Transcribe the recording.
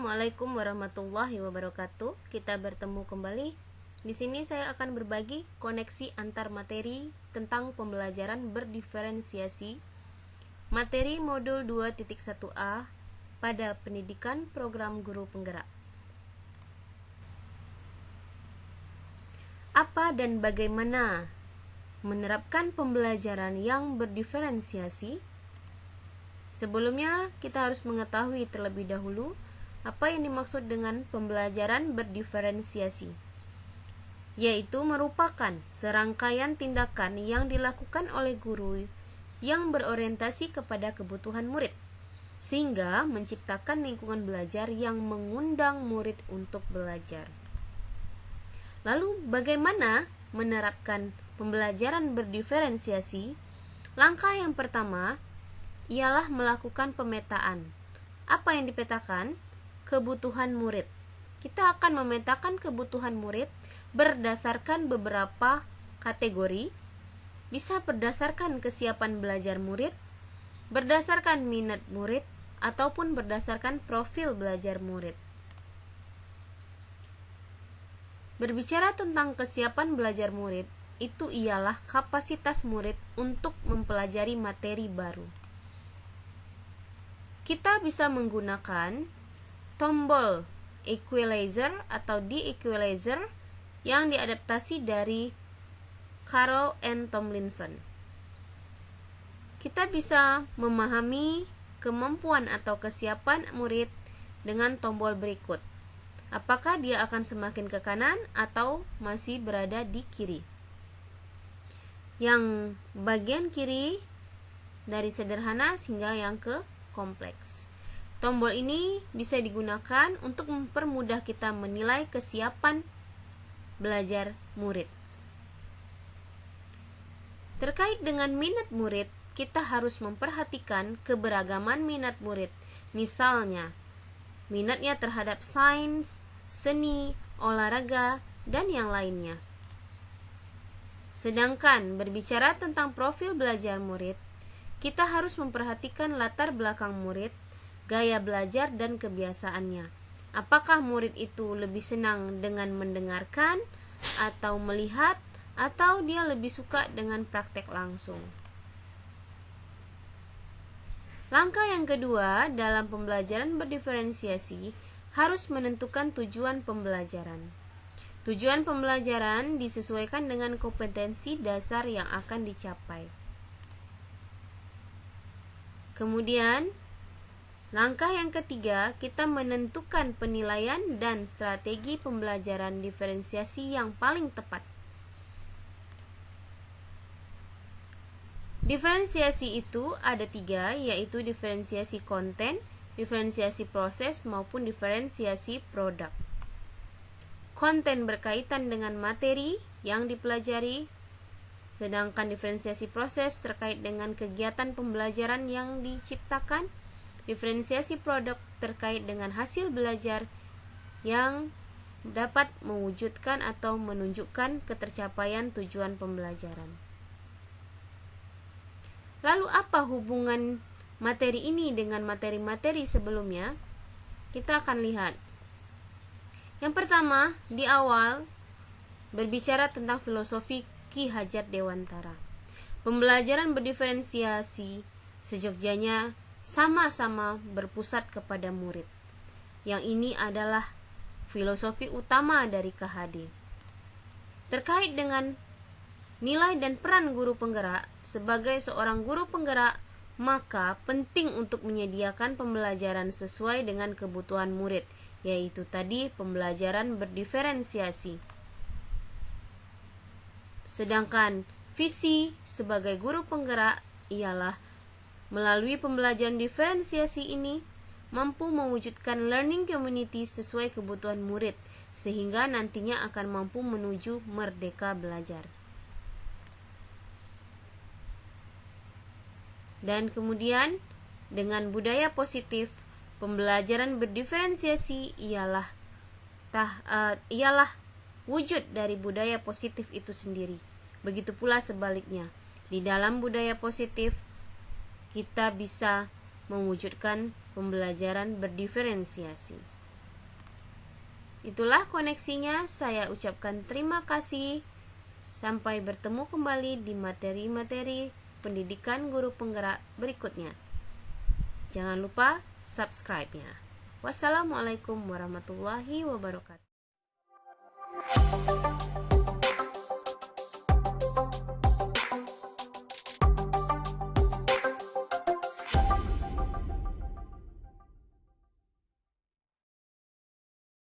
Assalamualaikum warahmatullahi wabarakatuh. Kita bertemu kembali. Di sini saya akan berbagi koneksi antar materi tentang pembelajaran berdiferensiasi. Materi modul 2.1a pada pendidikan program guru penggerak. Apa dan bagaimana menerapkan pembelajaran yang berdiferensiasi? Sebelumnya, kita harus mengetahui terlebih dahulu apa yang dimaksud dengan pembelajaran berdiferensiasi, yaitu merupakan serangkaian tindakan yang dilakukan oleh guru yang berorientasi kepada kebutuhan murid, sehingga menciptakan lingkungan belajar yang mengundang murid untuk belajar. Lalu, bagaimana menerapkan pembelajaran berdiferensiasi? Langkah yang pertama ialah melakukan pemetaan. Apa yang dipetakan? Kebutuhan murid. Kita akan memetakan kebutuhan murid berdasarkan beberapa kategori. Bisa berdasarkan kesiapan belajar murid, berdasarkan minat murid, ataupun berdasarkan profil belajar murid. Berbicara tentang kesiapan belajar murid, itu ialah kapasitas murid untuk mempelajari materi baru. Kita bisa menggunakan tombol equalizer atau de-equalizer yang diadaptasi dari Carroll and Tomlinson. Kita bisa memahami kemampuan atau kesiapan murid dengan tombol berikut. Apakah dia akan semakin ke kanan atau masih berada di kiri? Yang bagian kiri dari sederhana hingga yang ke kompleks. Tombol ini bisa digunakan untuk mempermudah kita menilai kesiapan belajar murid. Terkait dengan minat murid, kita harus memperhatikan keberagaman minat murid. Misalnya, minatnya terhadap sains, seni, olahraga, dan yang lainnya. Sedangkan berbicara tentang profil belajar murid, kita harus memperhatikan latar belakang murid, gaya belajar dan kebiasaannya. Apakah murid itu lebih senang dengan mendengarkan atau melihat, atau dia lebih suka dengan praktek langsung. Langkah yang kedua dalam pembelajaran berdiferensiasi harus menentukan tujuan pembelajaran. Tujuan pembelajaran disesuaikan dengan kompetensi dasar yang akan dicapai. Kemudian, langkah yang ketiga, kita menentukan penilaian dan strategi pembelajaran diferensiasi yang paling tepat. Diferensiasi itu ada 3, yaitu diferensiasi konten, diferensiasi proses, maupun diferensiasi produk. Konten berkaitan dengan materi yang dipelajari, sedangkan diferensiasi proses terkait dengan kegiatan pembelajaran yang diciptakan. Diferensiasi produk terkait dengan hasil belajar yang dapat mewujudkan atau menunjukkan ketercapaian tujuan pembelajaran. Lalu apa hubungan materi ini dengan materi-materi sebelumnya? Kita akan lihat. Yang pertama, di awal berbicara tentang filosofi Ki Hajar Dewantara. Pembelajaran berdiferensiasi sejogjanya sama-sama berpusat kepada murid. Yang ini adalah filosofi utama dari KHD. Terkait dengan nilai dan peran guru penggerak, sebagai seorang guru penggerak, maka penting untuk menyediakan pembelajaran sesuai dengan kebutuhan murid, yaitu tadi pembelajaran berdiferensiasi. Sedangkan visi sebagai guru penggerak ialah melalui pembelajaran diferensiasi ini mampu mewujudkan learning community sesuai kebutuhan murid, sehingga nantinya akan mampu menuju merdeka belajar. Dan kemudian dengan budaya positif, pembelajaran berdiferensiasi ialah wujud dari budaya positif itu sendiri. Begitu pula sebaliknya, di dalam budaya positif kita bisa mewujudkan pembelajaran berdiferensiasi. Itulah koneksinya, saya ucapkan terima kasih. Sampai bertemu kembali di materi-materi pendidikan guru penggerak berikutnya. Jangan lupa subscribe-nya. Wassalamualaikum warahmatullahi wabarakatuh.